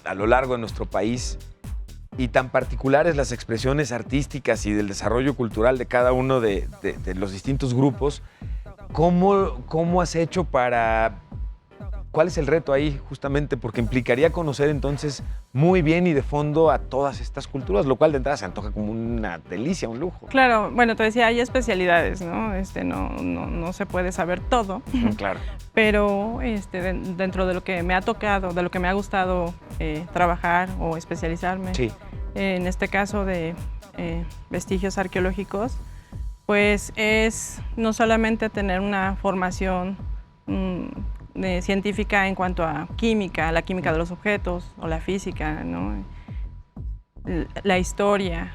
a lo largo de nuestro país y tan particulares las expresiones artísticas y del desarrollo cultural de cada uno de los distintos grupos, ¿cómo has hecho para ¿Cuál es el reto ahí justamente? Porque implicaría conocer entonces muy bien y de fondo a todas estas culturas, lo cual de entrada se antoja como una delicia, un lujo. Claro, bueno, te decía, hay especialidades, ¿no? No se puede saber todo, Claro. pero dentro de lo que me ha tocado, de lo que me ha gustado trabajar o especializarme, Sí. en este caso de vestigios arqueológicos, pues es no solamente tener una formación científica en cuanto a química, la química de los objetos o la física, ¿no? La historia,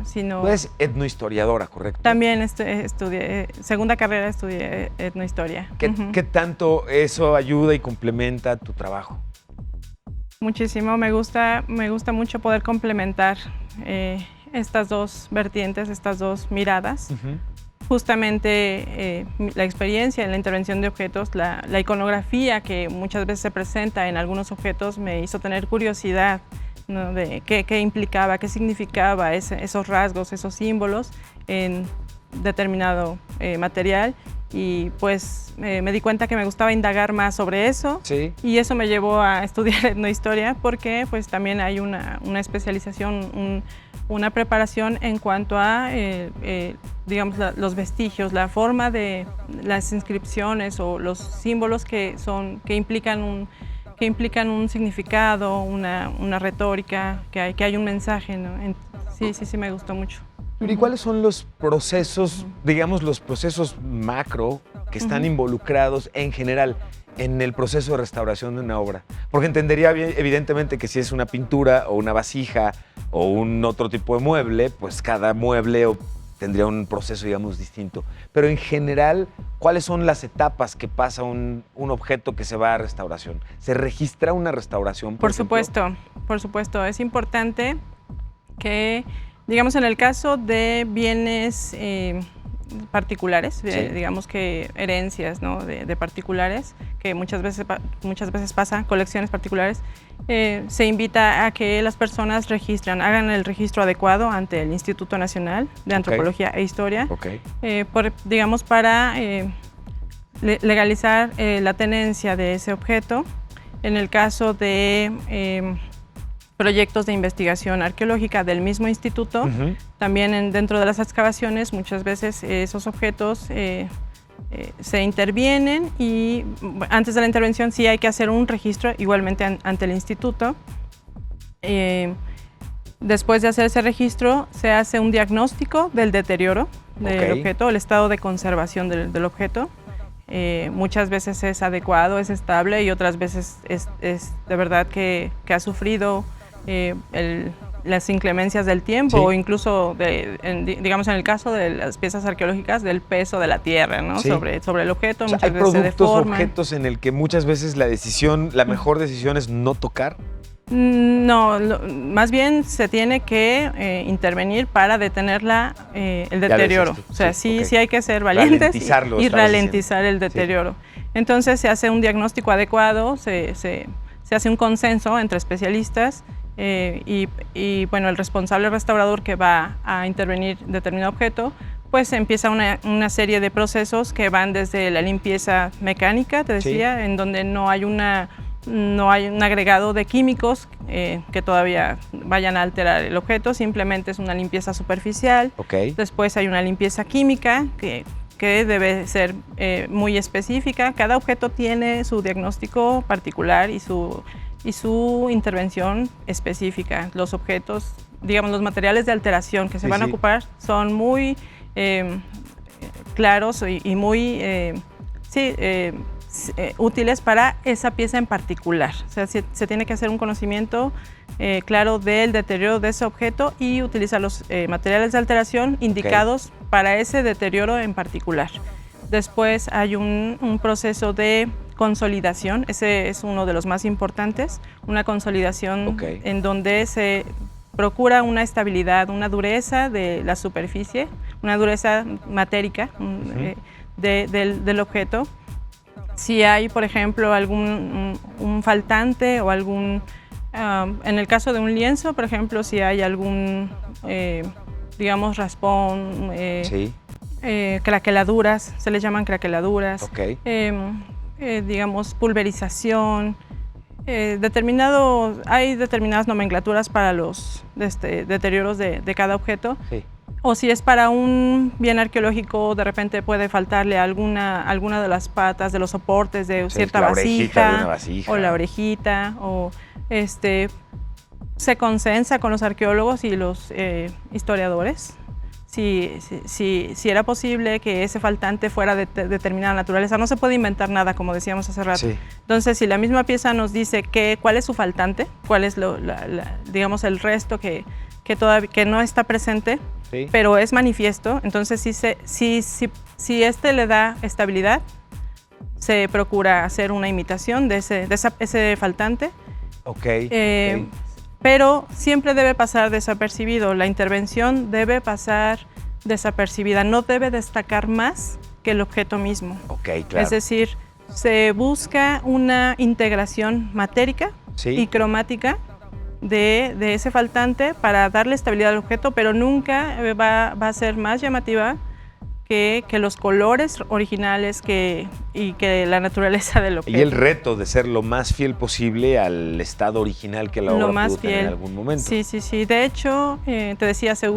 sino... Tú eres etnohistoriadora, ¿correcto? También estudié, segunda carrera estudié etnohistoria. ¿Qué tanto eso ayuda y complementa tu trabajo? Muchísimo, me gusta mucho poder complementar estas dos vertientes, estas dos miradas. Justamente la experiencia en la intervención de objetos, la iconografía que muchas veces se presenta en algunos objetos me hizo tener curiosidad, ¿no? De qué implicaba, qué significaba esos rasgos, esos símbolos en determinado material, y pues me di cuenta que me gustaba indagar más sobre eso. Sí. Y eso me llevó a estudiar etnohistoria, porque pues también hay una especialización, una preparación en cuanto a digamos, los vestigios, la forma de las inscripciones o los símbolos que implican un significado, una retórica, que hay un mensaje, ¿no? Sí, me gustó mucho. ¿Y cuáles son los procesos, digamos, los procesos macro que están involucrados en general en el proceso de restauración de una obra? Porque entendería bien, evidentemente, que si es una pintura o una vasija o un otro tipo de mueble, pues cada mueble tendría un proceso, digamos, distinto. Pero en general, ¿cuáles son las etapas que pasa un objeto que se va a restauración? ¿Se registra una restauración, por ejemplo? Por supuesto. Es importante que, digamos, en el caso de bienes particulares, Sí. digamos que herencias, ¿no? de particulares, que muchas veces pasa, colecciones particulares, se invita a que las personas hagan el registro adecuado ante el Instituto Nacional de Antropología e Historia, digamos, para legalizar la tenencia de ese objeto. En el caso de proyectos de investigación arqueológica del mismo instituto, también dentro de las excavaciones muchas veces esos objetos se intervienen, y antes de la intervención sí hay que hacer un registro igualmente ante el instituto. Después de hacer ese registro se hace un diagnóstico del deterioro del objeto, el estado de conservación del objeto. Muchas veces es adecuado, es estable, y otras veces es de verdad que ha sufrido las inclemencias del tiempo, Sí. o incluso, digamos, en el caso de las piezas arqueológicas, del peso de la tierra, ¿no? Sí. sobre el objeto. O sea, muchas hay veces se productos o deforman. objetos en el que muchas veces la mejor decisión es no tocar. No, más bien se tiene que intervenir para detener el deterioro. decías tú, O sea, sí, sí hay que ser valientes Ralentizarlo, y estabas ralentizar el deterioro. Entonces se hace un diagnóstico adecuado, se hace un consenso entre especialistas, y bueno, el responsable restaurador que va a intervenir determinado objeto, pues empieza una serie de procesos que van desde la limpieza mecánica, te decía, en donde no hay un agregado de químicos que todavía vayan a alterar el objeto, simplemente es una limpieza superficial. Después hay una limpieza química que debe ser muy específica. Cada objeto tiene su diagnóstico particular y su intervención específica. Los objetos, digamos, los materiales de alteración que se van a ocupar son muy claros y muy útiles para esa pieza en particular. O sea, se tiene que hacer un conocimiento claro del deterioro de ese objeto y utilizar los materiales de alteración indicados para ese deterioro en particular. Después hay un proceso de consolidación, ese es uno de los más importantes, una consolidación en donde se procura una estabilidad, una dureza de la superficie, una dureza matérica del objeto. Si hay, por ejemplo, un faltante o en el caso de un lienzo, por ejemplo, si hay algún, digamos, raspón, craqueladuras, se les llaman craqueladuras. digamos, pulverización. Hay determinadas nomenclaturas para los deterioros de cada objeto. Sí. O si es para un bien arqueológico, de repente puede faltarle alguna de las patas de los soportes de cierta la orejita vasija, de una vasija. o la orejita, o se consensa con los arqueólogos y los historiadores si era posible que ese faltante fuera de determinada naturaleza. No se puede inventar nada, como decíamos hace rato. Sí. Entonces, si la misma pieza nos dice cuál es su faltante, cuál es digamos el resto que no está presente, Sí. pero es manifiesto, entonces si este le da estabilidad, se procura hacer una imitación de ese faltante. Ok. Pero siempre debe pasar desapercibido. La intervención debe pasar desapercibida, no debe destacar más que el objeto mismo. Ok, claro. Es decir, se busca una integración matérica Sí. y cromática de ese faltante para darle estabilidad al objeto, pero nunca va a ser más llamativa que los colores originales y que la naturaleza del objeto. Y el reto de ser lo más fiel posible al estado original que la obra pudo tener en algún momento. Sí, sí, sí. De hecho, te decía, se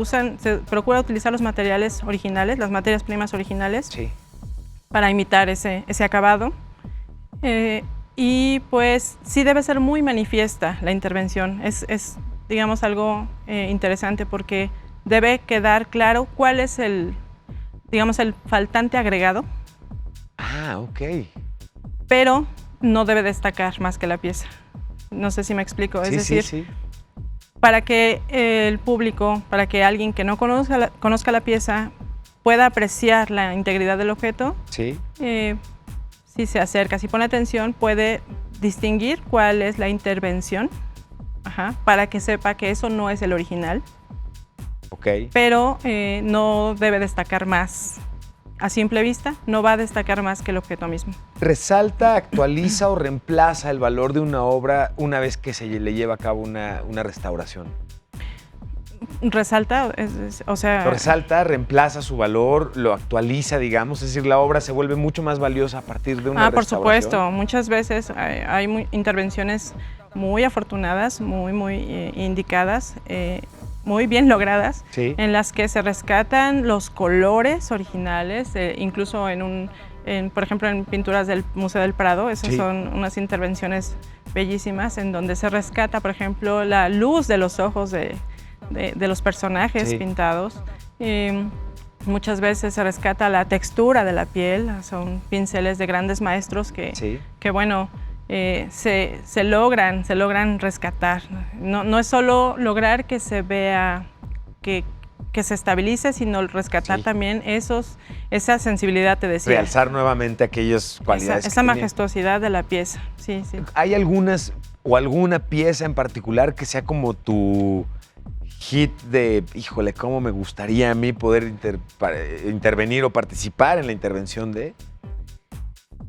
procura utilizar los materiales originales, las materias primas originales, Sí. para imitar ese acabado. Y pues sí debe ser muy manifiesta la intervención. Es digamos, algo interesante porque debe quedar claro cuál es el faltante agregado. Ah, ok. Pero no debe destacar más que la pieza. No sé si me explico. Es decir, sí. para que el público, para que alguien que no conozca la pieza pueda apreciar la integridad del objeto, Sí. si se acerca, si pone atención, puede distinguir cuál es la intervención, para que sepa que eso no es el original. Ok. Pero no debe destacar más. A simple vista, no va a destacar más que el objeto mismo. ¿Resalta, actualiza o reemplaza el valor de una obra una vez que se le lleva a cabo una restauración? Resalta, o sea... Lo resalta, reemplaza su valor, lo actualiza, digamos, es decir, la obra se vuelve mucho más valiosa a partir de una por restauración. supuesto. Muchas veces hay intervenciones muy afortunadas, muy indicadas, muy bien logradas, Sí. en las que se rescatan los colores originales, incluso por ejemplo, en pinturas del Museo del Prado. Esas Sí. son unas intervenciones bellísimas en donde se rescata, por ejemplo, la luz de los ojos de los personajes Sí. pintados. Muchas veces se rescata la textura de la piel. Son pinceles de grandes maestros Sí. que bueno, se logran rescatar. No es solo lograr que se vea, que se estabilice, sino rescatar Sí. también esa sensibilidad, te decía. Realzar nuevamente aquellas cualidades. Esa que tiene. majestuosidad de la pieza. Sí, sí. ¿Hay alguna pieza en particular que sea como tu hit de, híjole, cómo me gustaría a mí poder intervenir o participar en la intervención de?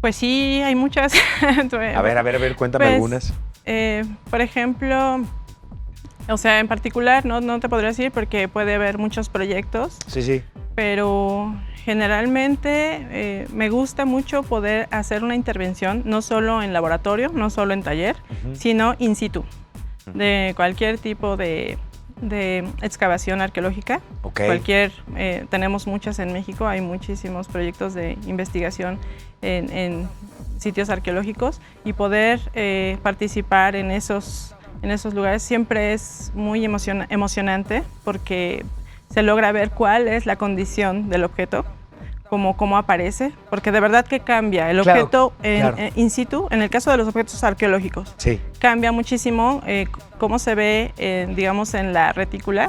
Pues sí, hay muchas. A ver, cuéntame Pues, algunas. Por ejemplo, o sea, en particular no te podría decir porque puede haber muchos proyectos, Sí. pero generalmente me gusta mucho poder hacer una intervención, no solo en laboratorio, no solo en taller, Ujú. sino in situ, de cualquier tipo de excavación arqueológica. Ok. Tenemos muchas en México, hay muchísimos proyectos de investigación en sitios arqueológicos, y poder participar en esos lugares siempre es muy emocionante porque se logra ver cuál es la condición del objeto, cómo aparece, porque de verdad que cambia el Claro, objeto claro. in situ. En el caso de los objetos arqueológicos, Sí. cambia muchísimo cómo se ve, digamos, en la retícula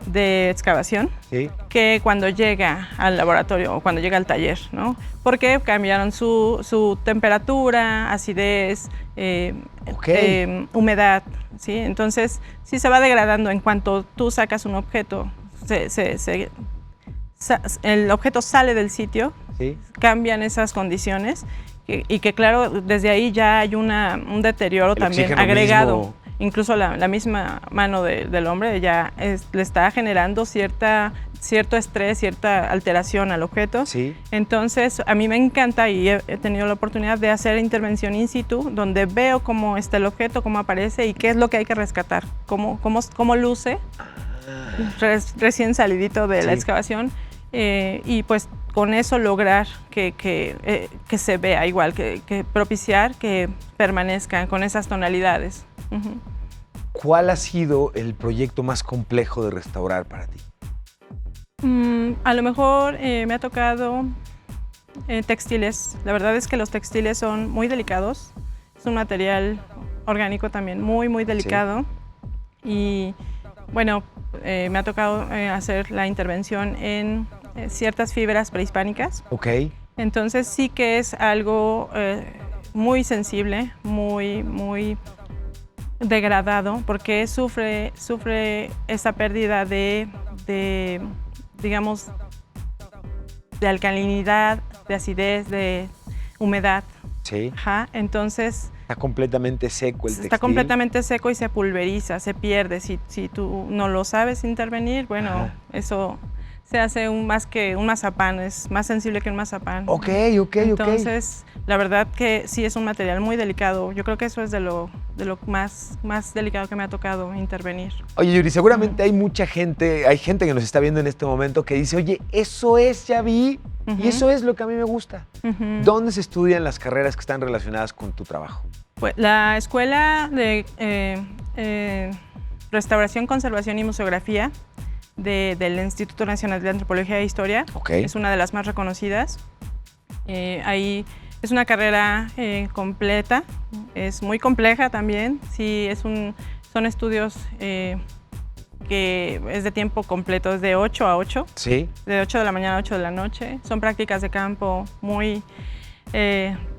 de excavación, Sí. que cuando llega al laboratorio o cuando llega al taller, ¿no? Porque cambiaron su temperatura, acidez, Ok. humedad, ¿sí? Entonces, sí se va degradando en cuanto tú sacas un objeto, el objeto sale del sitio, Sí. cambian esas condiciones y que claro, desde ahí ya hay un deterioro El también oxígeno agregado. mismo. incluso la misma mano del hombre ya le está generando cierto estrés, cierta alteración al objeto. Sí. Entonces, a mí me encanta y he tenido la oportunidad de hacer intervención in situ, donde veo cómo está el objeto, cómo aparece y qué es lo que hay que rescatar, cómo luce, recién salidito de la excavación, y pues con eso lograr que se vea igual, que propiciar que permanezcan con esas tonalidades. Uh-huh. ¿Cuál ha sido el proyecto más complejo de restaurar para ti? A lo mejor me ha tocado textiles. La verdad es que los textiles son muy delicados. Es un material orgánico también muy, muy delicado. Sí. Y bueno, me ha tocado hacer la intervención en ciertas fibras prehispánicas. Ok. Entonces sí que es algo muy sensible, muy, muy degradado, porque sufre esa pérdida de digamos, de alcalinidad, de acidez, de humedad. Sí. Ajá, entonces... Está completamente seco el textil. Está completamente seco y se pulveriza, se pierde. Si tú no lo sabes intervenir, bueno, ajá, eso se hace más que un mazapán, es más sensible que un mazapán. Ok. Entonces, la verdad que sí es un material muy delicado. Yo creo que eso es de lo más delicado que me ha tocado intervenir. Oye, Yuri, seguramente hay mucha gente, hay gente que nos está viendo en este momento que dice, oye, eso es, ya vi, y eso es lo que a mí me gusta. ¿Dónde se estudian las carreras que están relacionadas con tu trabajo? Pues la Escuela de Restauración, Conservación y Museografía del Instituto Nacional de Antropología e Historia. Okay. Es una de las más reconocidas. Ahí es una carrera completa, es muy compleja también. Sí, son estudios que es de tiempo completo, es de 8 a 8. Sí. De 8 de la mañana a 8 de la noche. Son prácticas de campo muy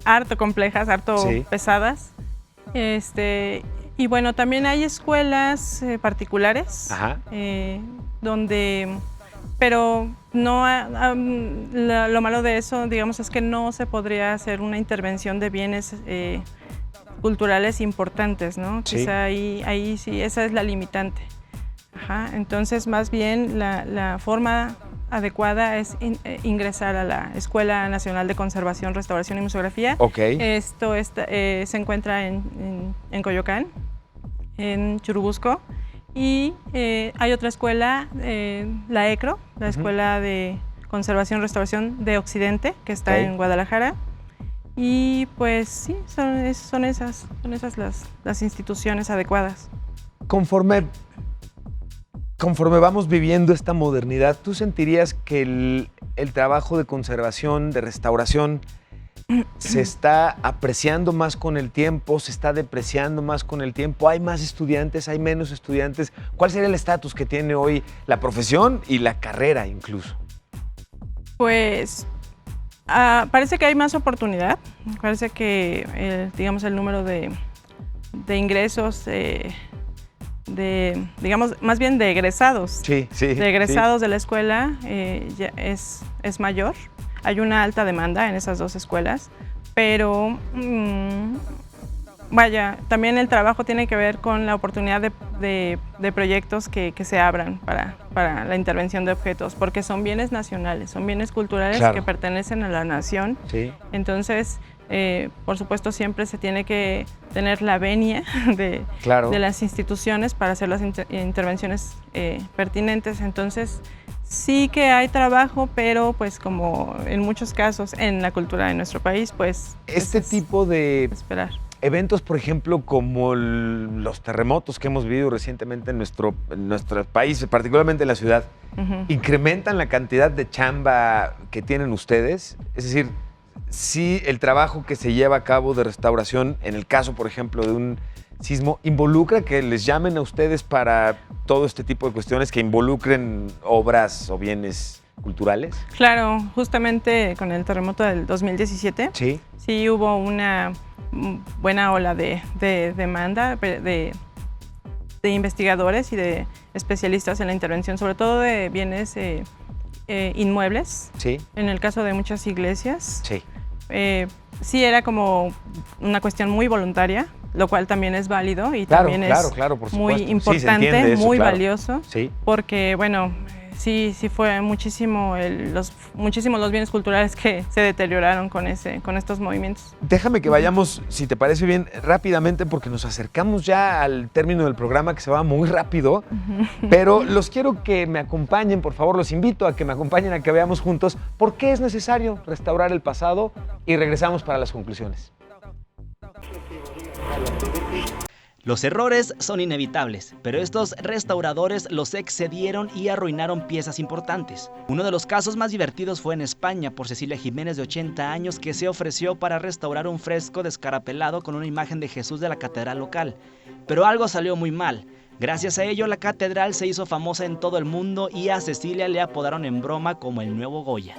harto complejas, harto sí, pesadas. Y bueno, también hay escuelas particulares, donde, pero no, lo malo de eso, digamos, es que no se podría hacer una intervención de bienes culturales importantes, ¿no? Sí. Quizá ahí sí, esa es la limitante. Entonces, más bien, la forma adecuada es ingresar a la Escuela Nacional de Conservación, Restauración y Museografía. Okay. Esto se encuentra en Coyoacán, en Churubusco, y hay otra escuela, la ECRO, la Escuela de Conservación y Restauración de Occidente, que está en Guadalajara. Y pues sí, son esas las instituciones adecuadas. Conforme vamos viviendo esta modernidad, ¿tú sentirías que el trabajo de conservación, de restauración, se está apreciando más con el tiempo, se está depreciando más con el tiempo? ¿Hay más estudiantes, hay menos estudiantes? ¿Cuál sería el estatus que tiene hoy la profesión y la carrera incluso? Pues parece que hay más oportunidad, parece que digamos el número de ingresos, digamos, más bien de egresados, de egresados de la escuela ya es mayor. Hay una alta demanda en esas dos escuelas, pero vaya, también el trabajo tiene que ver con la oportunidad de proyectos que se abran para la intervención de objetos, porque son bienes nacionales, son bienes culturales que pertenecen a la nación. Sí. Entonces, por supuesto, siempre se tiene que tener la venia de las instituciones para hacer las intervenciones pertinentes. Entonces, sí que hay trabajo, pero pues como en muchos casos en la cultura de nuestro país, pues... tipo de esperar. Eventos, por ejemplo, como los terremotos que hemos vivido recientemente en nuestro país, particularmente en la ciudad, ¿incrementan la cantidad de chamba que tienen ustedes? Es decir, si el trabajo que se lleva a cabo de restauración, en el caso, por ejemplo, de un sismo, ¿involucra que les llamen a ustedes para todo este tipo de cuestiones que involucren obras o bienes culturales? Claro, justamente con el terremoto del 2017, sí hubo una buena ola de demanda de investigadores y de especialistas en la intervención, sobre todo de bienes inmuebles, en el caso de muchas iglesias. Sí era como una cuestión muy voluntaria, lo cual también es válido y Claro, también claro, por muy supuesto. Sí, se importante, entiende eso, muy claro. valioso, Sí. porque bueno, sí fue muchísimos los bienes culturales que se deterioraron con estos movimientos. Déjame que vayamos, si te parece bien, rápidamente, porque nos acercamos ya al término del programa, que se va muy rápido, pero los quiero que me acompañen, por favor, los invito a que me acompañen, a que veamos juntos por qué es necesario restaurar el pasado, y regresamos para las conclusiones. Los errores son inevitables, pero estos restauradores los excedieron y arruinaron piezas importantes. Uno de los casos más divertidos fue en España por Cecilia Jiménez, de 80 años, que se ofreció para restaurar un fresco descarapelado con una imagen de Jesús de la catedral local. Pero algo salió muy mal. Gracias a ello, la catedral se hizo famosa en todo el mundo y a Cecilia le apodaron en broma como el nuevo Goya.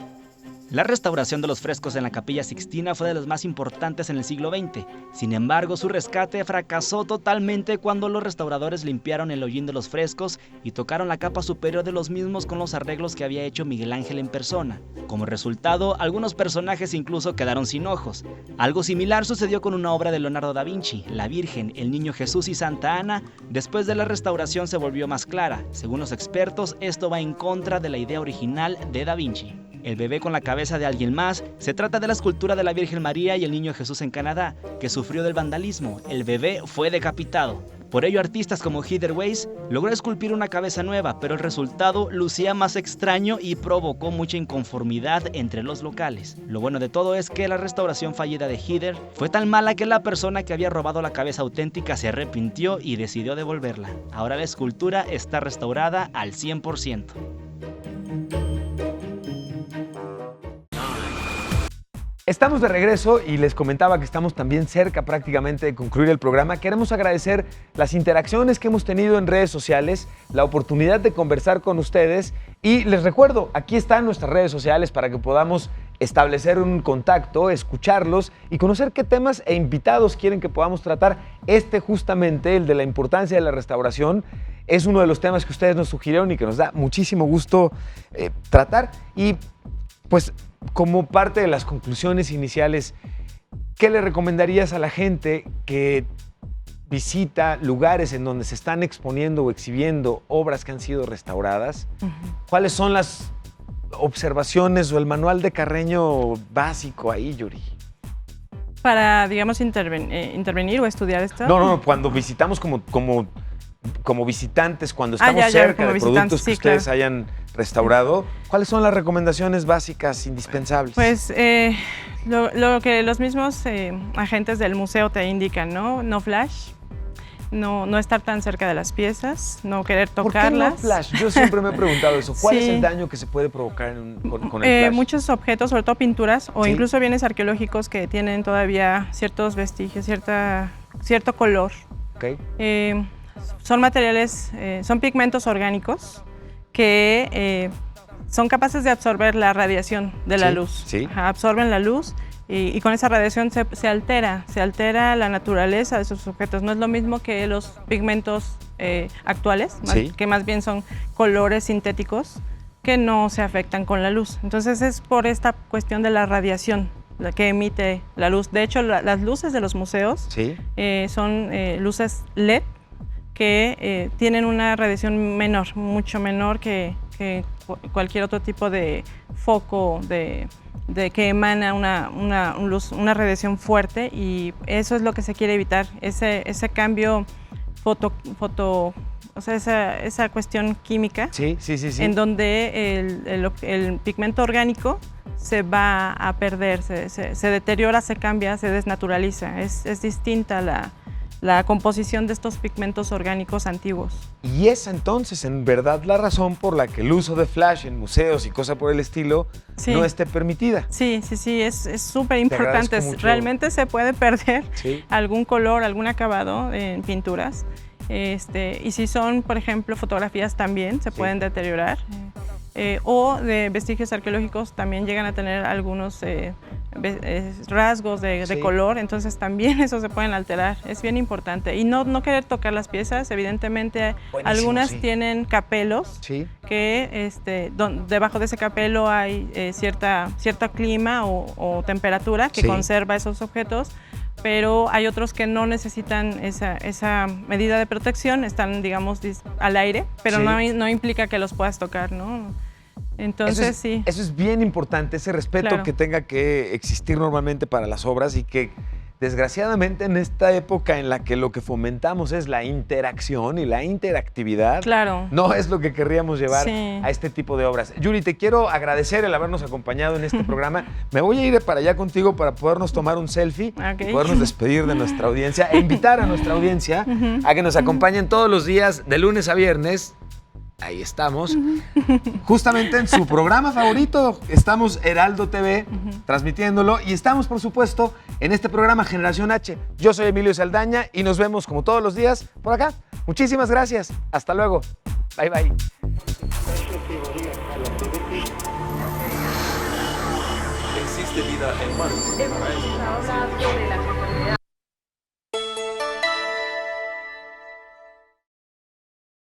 La restauración de los frescos en la Capilla Sixtina fue de los más importantes en el siglo XX. Sin embargo, su rescate fracasó totalmente cuando los restauradores limpiaron el hollín de los frescos y tocaron la capa superior de los mismos con los arreglos que había hecho Miguel Ángel en persona. Como resultado, algunos personajes incluso quedaron sin ojos. Algo similar sucedió con una obra de Leonardo da Vinci, La Virgen, el Niño Jesús y Santa Ana. Después de la restauración se volvió más clara. Según los expertos, esto va en contra de la idea original de da Vinci. El bebé con la cabeza de alguien más se trata de la escultura de la Virgen María y el Niño Jesús en Canadá, que sufrió del vandalismo. El bebé fue decapitado. Por ello, artistas como Heather Weiss logró esculpir una cabeza nueva, pero el resultado lucía más extraño y provocó mucha inconformidad entre los locales. Lo bueno de todo es que la restauración fallida de Heather fue tan mala que la persona que había robado la cabeza auténtica se arrepintió y decidió devolverla. Ahora la escultura está restaurada al 100%. Estamos de regreso y les comentaba que estamos también cerca prácticamente de concluir el programa. Queremos agradecer las interacciones que hemos tenido en redes sociales, la oportunidad de conversar con ustedes, y les recuerdo, aquí están nuestras redes sociales para que podamos establecer un contacto, escucharlos y conocer qué temas e invitados quieren que podamos tratar. Justamente, el de la importancia de la restauración, es uno de los temas que ustedes nos sugirieron y que nos da muchísimo gusto tratar. Y pues, como parte de las conclusiones iniciales, ¿qué le recomendarías a la gente que visita lugares en donde se están exponiendo o exhibiendo obras que han sido restauradas? ¿Cuáles son las observaciones o el manual de Carreño básico ahí, Yuri? Para, digamos, intervenir o estudiar esto. No, cuando visitamos como visitantes, cuando estamos cerca de productos que ustedes hayan restaurado, ¿cuáles son las recomendaciones básicas indispensables? Pues lo que los mismos agentes del museo te indican, ¿no? No flash, no estar tan cerca de las piezas, no querer tocarlas. ¿Por qué no flash? Yo siempre me he preguntado eso. ¿Cuál es el daño que se puede provocar con el flash? Muchos objetos, sobre todo pinturas o incluso bienes arqueológicos que tienen todavía ciertos vestigios, cierto color. Okay. Son materiales, son pigmentos orgánicos que son capaces de absorber la radiación de la luz. Sí. Absorben la luz y con esa radiación se altera la naturaleza de esos objetos. No es lo mismo que los pigmentos actuales, que más bien son colores sintéticos que no se afectan con la luz. Entonces es por esta cuestión de la radiación que emite la luz. De hecho, las luces de los museos son luces LED, que tienen una radiación menor, mucho menor que cualquier otro tipo de foco de que emana una luz, una radiación fuerte, y eso es lo que se quiere evitar, ese cambio o sea, esa cuestión química, en donde el pigmento orgánico se va a perder, se deteriora, se cambia, se desnaturaliza. Es distinta la composición de estos pigmentos orgánicos antiguos. Y esa entonces, en verdad, la razón por la que el uso de flash en museos y cosas por el estilo no esté permitida. Sí, es súper importante. Realmente se puede perder algún color, algún acabado en pinturas. Y si son, por ejemplo, fotografías, también se pueden deteriorar. O de vestigios arqueológicos también llegan a tener algunos rasgos de color, entonces también eso se pueden alterar. Es bien importante. Y no querer tocar las piezas. Evidentemente, algunas tienen capelos, que debajo de ese capelo hay cierto clima o temperatura que conserva esos objetos, pero hay otros que no necesitan esa medida de protección, están, digamos, al aire, pero Sí. no implica que los puedas tocar, ¿no? Entonces, sí. Eso es bien importante, ese respeto Claro. que tenga que existir normalmente para las obras y que desgraciadamente en esta época en la que lo que fomentamos es la interacción y la interactividad, Claro. no es lo que querríamos llevar Sí. a este tipo de obras. Yuri, te quiero agradecer el habernos acompañado en este programa. Me voy a ir para allá contigo para podernos tomar un selfie, Ok. y podernos despedir de nuestra audiencia e invitar a nuestra audiencia a que nos acompañen todos los días de lunes a viernes. Ahí estamos, justamente en su programa favorito. Estamos Heraldo TV transmitiéndolo y estamos, por supuesto, en este programa Generación H. Yo soy Emilio Saldaña y nos vemos como todos los días por acá. Muchísimas gracias. Hasta luego. Bye, bye. Existe vida en Marte. Hemos estado hablando de las enfermedades.